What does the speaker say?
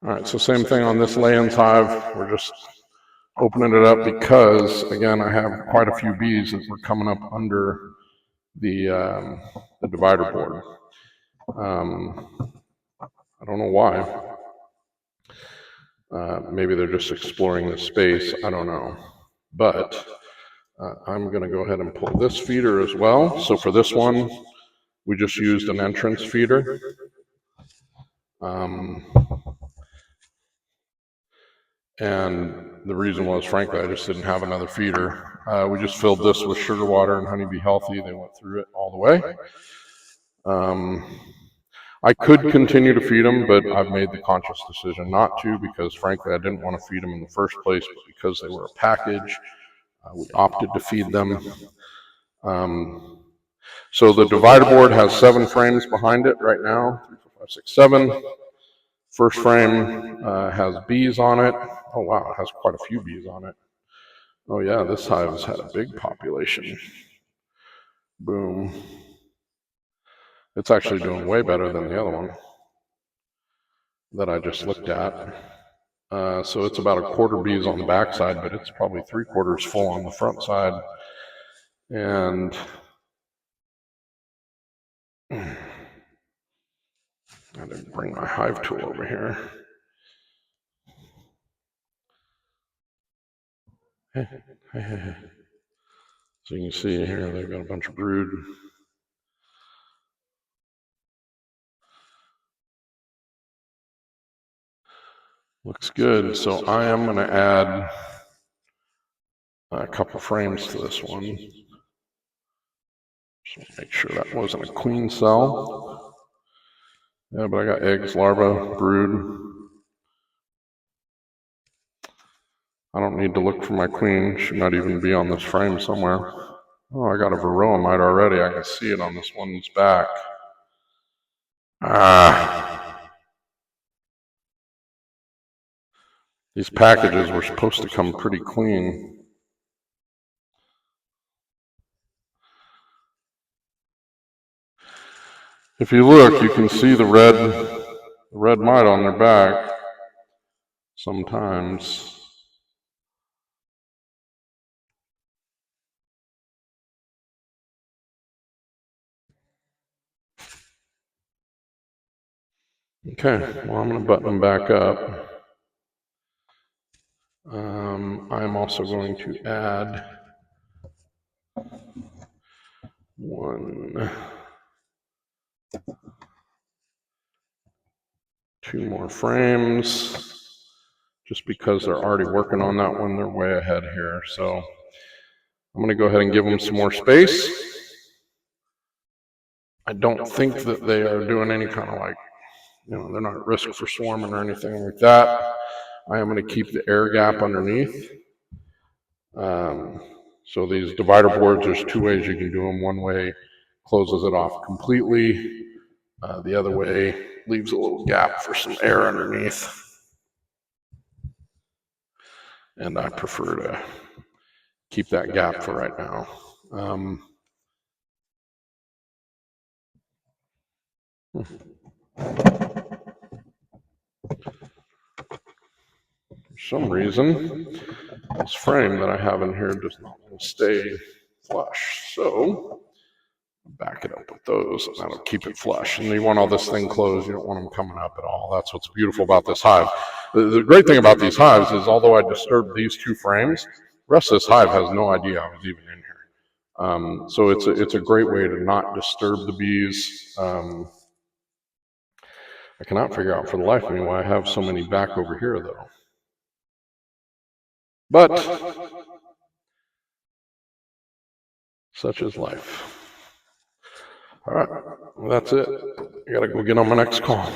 All right, so same thing on this Layens hive. We're just opening it up because, again, I have quite a few bees that were coming up under the divider board. I don't know why. Maybe they're just exploring the space. I don't know. But I'm going to go ahead and pull this feeder as well. So for this one, we just used an entrance feeder. And the reason was, frankly, I just didn't have another feeder. We just filled this with sugar water and Honeybee Healthy. They went through it all the way. I could continue to feed them, but I've made the conscious decision not to because, frankly, I didn't want to feed them in the first place, but because they were a package, we opted to feed them. So the divider board has 7 frames behind it right now, 3, 4, 5, 6, 7. First frame has bees on it. Oh wow, it has quite a few bees on it. Oh yeah, this hive has had a big population. Boom. It's actually doing way better than the other one that I just looked at. So it's about 1/4 bees on the back side, but it's probably 3/4 full on the front side. And I didn't bring my hive tool over here. So you can see here, they've got a bunch of brood. Looks good. So I am going to add a couple frames to this one. Just make sure that wasn't a queen cell. Yeah, but I got eggs, larvae, brood. I don't need to look for my queen. She might even be on this frame somewhere. Oh, I got a varroa mite already. I can see it on this one's back. These packages were supposed to come pretty clean. If you look, you can see the red mite on their back sometimes. Okay, well, I'm going to button them back up. I'm also going to add 2 more frames, just because they're already working on that one. They're way ahead here, so I'm going to go ahead and give them some more space. I don't think that they are doing any kind of they're not at risk for swarming or anything like that. I am going to keep the air gap underneath. So these divider boards, there's 2 ways you can do them. One way closes it off completely. The other way leaves a little gap for some air underneath. And I prefer to keep that gap for right now. For some reason, this frame that I have in here does not want to stay flush. So back it up with those, and that'll keep it flush. And you want all this thing closed. You don't want them coming up at all. That's what's beautiful about this hive. The great thing about these hives is, although I disturbed these 2 frames, the rest of this hive has no idea I was even in here. So it's a great way to not disturb the bees. I cannot figure out for the life of me why I have so many back over here, though. But such is life. All right, well, that's it. I gotta go get on my next call.